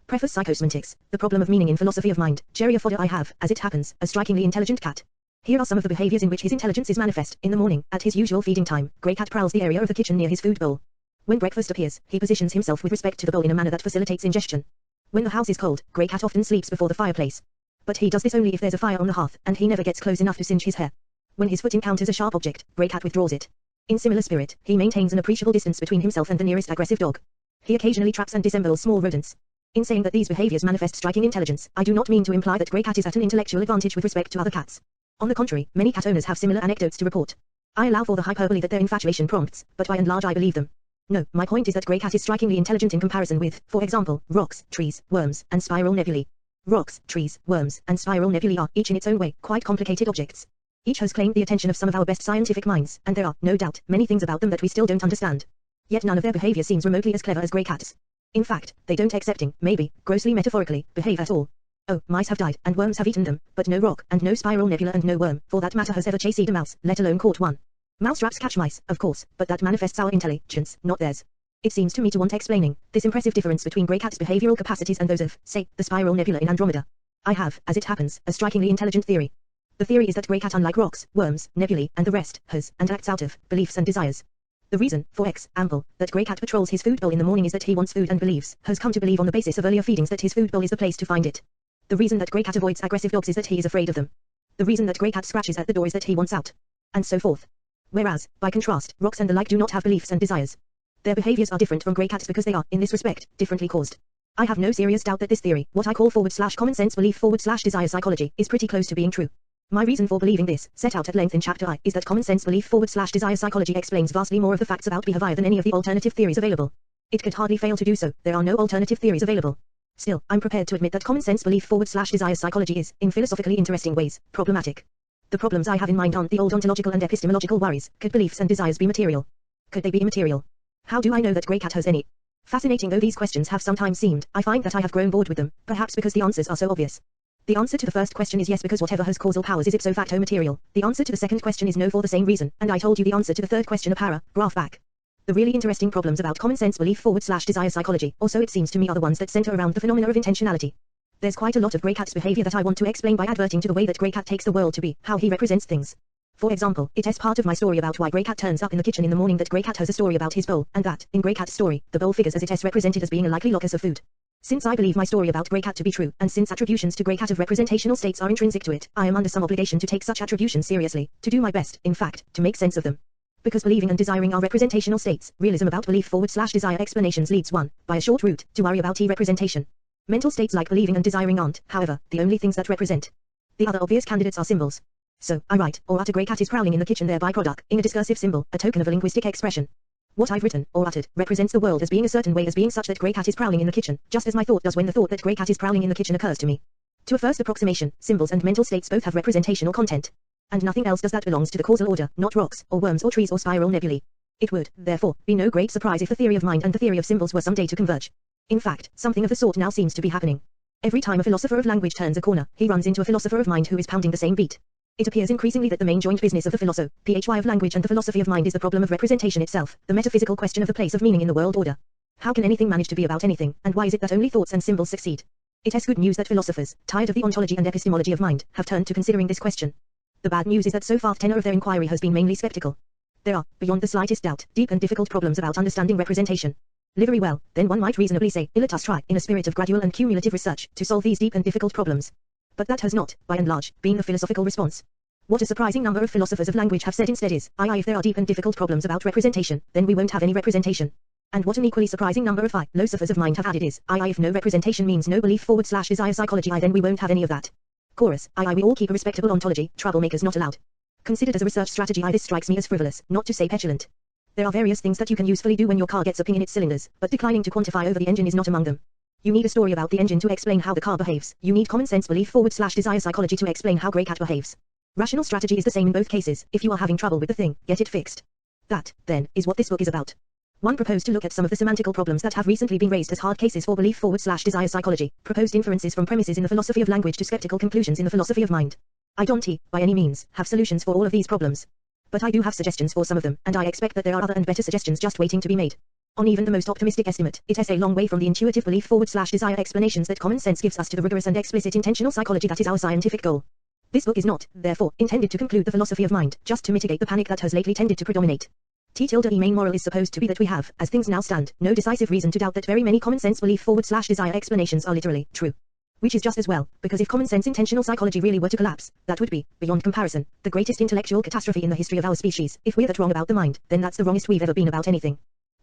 Preface Psychosemantics, the problem of meaning in philosophy of mind. Jerry Fodor. I have, as it happens, a strikingly intelligent cat. Here are some of the behaviors in which his intelligence is manifest. In the morning, at his usual feeding time, Grey Cat prowls the area of the kitchen near his food bowl. When breakfast appears, he positions himself with respect to the bowl in a manner that facilitates ingestion. When the house is cold, Grey Cat often sleeps before the fireplace. But he does this only if there's a fire on the hearth, and he never gets close enough to singe his hair. When his foot encounters a sharp object, Grey Cat withdraws it. In similar spirit, he maintains an appreciable distance between himself and the nearest aggressive dog. He occasionally traps and disembowels small rodents. In saying that these behaviors manifest striking intelligence, I do not mean to imply that Grey Cat is at an intellectual advantage with respect to other cats. On the contrary, many cat owners have similar anecdotes to report. I allow for the hyperbole that their infatuation prompts, but by and large I believe them. No, my point is that Grey Cat is strikingly intelligent in comparison with, for example, rocks, trees, worms, and spiral nebulae. Rocks, trees, worms, and spiral nebulae are, each in its own way, quite complicated objects. Each has claimed the attention of some of our best scientific minds, and there are, no doubt, many things about them that we still don't understand. Yet none of their behavior seems remotely as clever as Grey Cat's. In fact, they don't excepting, maybe, grossly metaphorically, behave at all. Oh, mice have died, and worms have eaten them, but no rock, and no spiral nebula and no worm, for that matter has ever chased a mouse, let alone caught one. Mousetraps catch mice, of course, but that manifests our intelligence, not theirs. It seems to me to want explaining, this impressive difference between Grey Cat's behavioral capacities and those of, say, the spiral nebula in Andromeda. I have, as it happens, a strikingly intelligent theory. The theory is that Grey Cat, unlike rocks, worms, nebulae, and the rest, has, and acts out of, beliefs and desires. The reason, for example, that Grey Cat patrols his food bowl in the morning is that he wants food and believes, has come to believe on the basis of earlier feedings that his food bowl is the place to find it. The reason that Grey Cat avoids aggressive dogs is that he is afraid of them. The reason that Grey Cat scratches at the door is that he wants out. And so forth. Whereas, by contrast, rocks and the like do not have beliefs and desires. Their behaviors are different from Grey Cat's because they are, in this respect, differently caused. I have no serious doubt that this theory, what I call /common sense belief /desire psychology, is pretty close to being true. My reason for believing this, set out at length in Chapter I, is that common sense belief /desire psychology explains vastly more of the facts about behavior than any of the alternative theories available. It could hardly fail to do so, there are no alternative theories available. Still, I'm prepared to admit that common sense belief /desire psychology is, in philosophically interesting ways, problematic. The problems I have in mind aren't the old ontological and epistemological worries. Could beliefs and desires be material? Could they be immaterial? How do I know that Grey Cat has any? Fascinating though these questions have sometimes seemed, I find that I have grown bored with them, perhaps because the answers are so obvious. The answer to the first question is yes because whatever has causal powers is ipso facto material. The answer to the second question is no for the same reason, and I told you the answer to the third question a paragraph back. The really interesting problems about common sense belief /desire psychology, also it seems to me, are the ones that center around the phenomena of intentionality. There's quite a lot of Grey Cat's behavior that I want to explain by adverting to the way that Grey Cat takes the world to be, how he represents things. For example, it is part of my story about why Grey Cat turns up in the kitchen in the morning that Grey Cat has a story about his bowl, and that, in Grey Cat's story, the bowl figures as it is represented as being a likely locus of food. Since I believe my story about Grey Cat to be true, and since attributions to Grey Cat of representational states are intrinsic to it, I am under some obligation to take such attributions seriously, to do my best, in fact, to make sense of them. Because believing and desiring are representational states, realism about belief /desire explanations leads one, by a short route, to worry about representation. Mental states like believing and desiring aren't, however, the only things that represent. The other obvious candidates are symbols. So, I write, or utter Grey Cat is prowling in the kitchen, thereby producing a discursive symbol, a token of a linguistic expression. What I've written, or uttered, represents the world as being a certain way, as being such that Grey Cat is prowling in the kitchen, just as my thought does when the thought that Grey Cat is prowling in the kitchen occurs to me. To a first approximation, symbols and mental states both have representational content. And nothing else does that belongs to the causal order, not rocks, or worms or trees or spiral nebulae. It would, therefore, be no great surprise if the theory of mind and the theory of symbols were someday to converge. In fact, something of the sort now seems to be happening. Every time a philosopher of language turns a corner, he runs into a philosopher of mind who is pounding the same beat. It appears increasingly that the main joint business of the philosophy of language and the philosophy of mind is the problem of representation itself, the metaphysical question of the place of meaning in the world order. How can anything manage to be about anything, and why is it that only thoughts and symbols succeed? It is good news that philosophers, tired of the ontology and epistemology of mind, have turned to considering this question. The bad news is that so far the tenor of their inquiry has been mainly skeptical. There are, beyond the slightest doubt, deep and difficult problems about understanding representation. Livery well, then one might reasonably say, let us try, in a spirit of gradual and cumulative research, to solve these deep and difficult problems. But that has not, by and large, been the philosophical response. What a surprising number of philosophers of language have said instead is, if there are deep and difficult problems about representation, then we won't have any representation. And what an equally surprising number of philosophers of mind have added is, if no representation means no belief /desire psychology, then we won't have any of that. Chorus, we all keep a respectable ontology, troublemakers not allowed. Considered as a research strategy, this strikes me as frivolous, not to say petulant. There are various things that you can usefully do when your car gets a ping in its cylinders, but declining to quantify over the engine is not among them. You need a story about the engine to explain how the car behaves. You need common sense belief /desire psychology to explain how Grey Cat behaves. Rational strategy is the same in both cases. If you are having trouble with the thing, get it fixed. That, then, is what this book is about. One proposed to look at some of the semantical problems that have recently been raised as hard cases for belief /desire psychology, proposed inferences from premises in the philosophy of language to skeptical conclusions in the philosophy of mind. I don't, by any means, have solutions for all of these problems. But I do have suggestions for some of them, and I expect that there are other and better suggestions just waiting to be made. On even the most optimistic estimate, it is a long way from the intuitive belief/desire explanations that common sense gives us to the rigorous and explicit intentional psychology that is our scientific goal. This book is not, therefore, intended to conclude the philosophy of mind, just to mitigate the panic that has lately tended to predominate. T-E main moral is supposed to be that we have, as things now stand, no decisive reason to doubt that very many common sense belief/desire explanations are literally true. Which is just as well, because if common sense intentional psychology really were to collapse, that would be, beyond comparison, the greatest intellectual catastrophe in the history of our species. If we're that wrong about the mind, then that's the wrongest we've ever been about anything.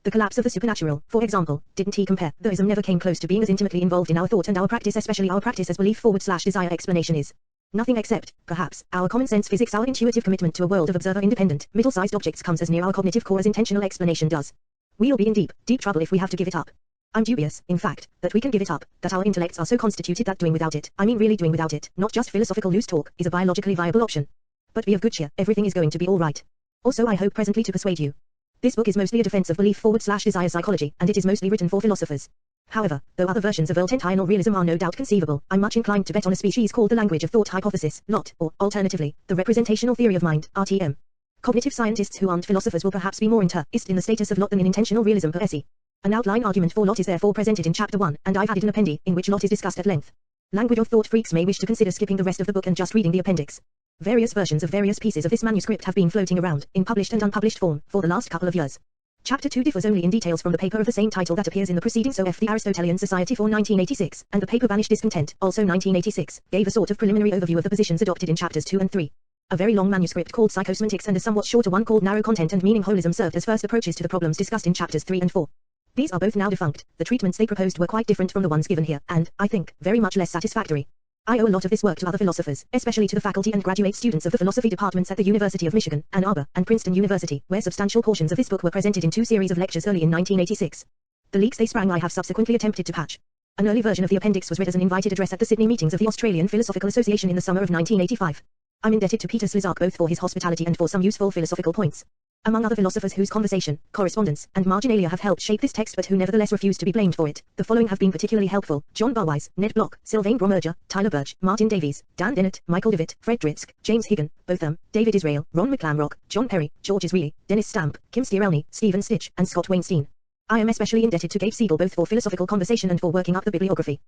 The collapse of the supernatural, for example, didn't he compare? The ism never came close to being as intimately involved in our thought and our practice, especially our practice as belief/desire explanation is. Nothing except, perhaps, our common sense physics, our intuitive commitment to a world of observer-independent, middle-sized objects comes as near our cognitive core as intentional explanation does. We'll be in deep, deep trouble if we have to give it up. I'm dubious, in fact, that we can give it up, that our intellects are so constituted that doing without it, I mean really doing without it, not just philosophical loose talk, is a biologically viable option. But be of good cheer, everything is going to be all right. Also, I hope presently to persuade you. This book is mostly a defense of belief/desire psychology, and it is mostly written for philosophers. However, though other versions of World-Tentinal realism are no doubt conceivable, I'm much inclined to bet on a species called the language of thought hypothesis, LOT, or, alternatively, the representational theory of mind, RTM. Cognitive scientists who aren't philosophers will perhaps be more interested in the status of LOT than in intentional realism per se. An outline argument for LOT is therefore presented in Chapter 1, and I've added an appendy, in which LOT is discussed at length. Language of thought freaks may wish to consider skipping the rest of the book and just reading the appendix. Various versions of various pieces of this manuscript have been floating around, in published and unpublished form, for the last couple of years. Chapter 2 differs only in details from the paper of the same title that appears in the proceedings of the Aristotelian Society for 1986, and the paper Banished Discontent, also 1986, gave a sort of preliminary overview of the positions adopted in chapters 2 and 3. A very long manuscript called Psychosemantics and a somewhat shorter one called Narrow Content and Meaning Holism served as first approaches to the problems discussed in chapters 3 and 4. These are both now defunct. The treatments they proposed were quite different from the ones given here, and, I think, very much less satisfactory. I owe a lot of this work to other philosophers, especially to the faculty and graduate students of the philosophy departments at the University of Michigan, Ann Arbor, and Princeton University, where substantial portions of this book were presented in 2 series of lectures early in 1986. The leaks they sprang I have subsequently attempted to patch. An early version of the appendix was read as an invited address at the Sydney meetings of the Australian Philosophical Association in the summer of 1985. I'm indebted to Peter Slizak both for his hospitality and for some useful philosophical points. Among other philosophers whose conversation, correspondence, and marginalia have helped shape this text but who nevertheless refuse to be blamed for it, the following have been particularly helpful: John Barwise, Ned Block, Sylvain Bromerger, Tyler Birch, Martin Davies, Dan Dennett, Michael Devitt, Fred Drisk, James Higgin, Botham, David Israel, Ron McClamrock, John Perry, George Israeli, Dennis Stamp, Kim Stierelny, Stephen Stitch, and Scott Weinstein. I am especially indebted to Gabe Siegel both for philosophical conversation and for working up the bibliography.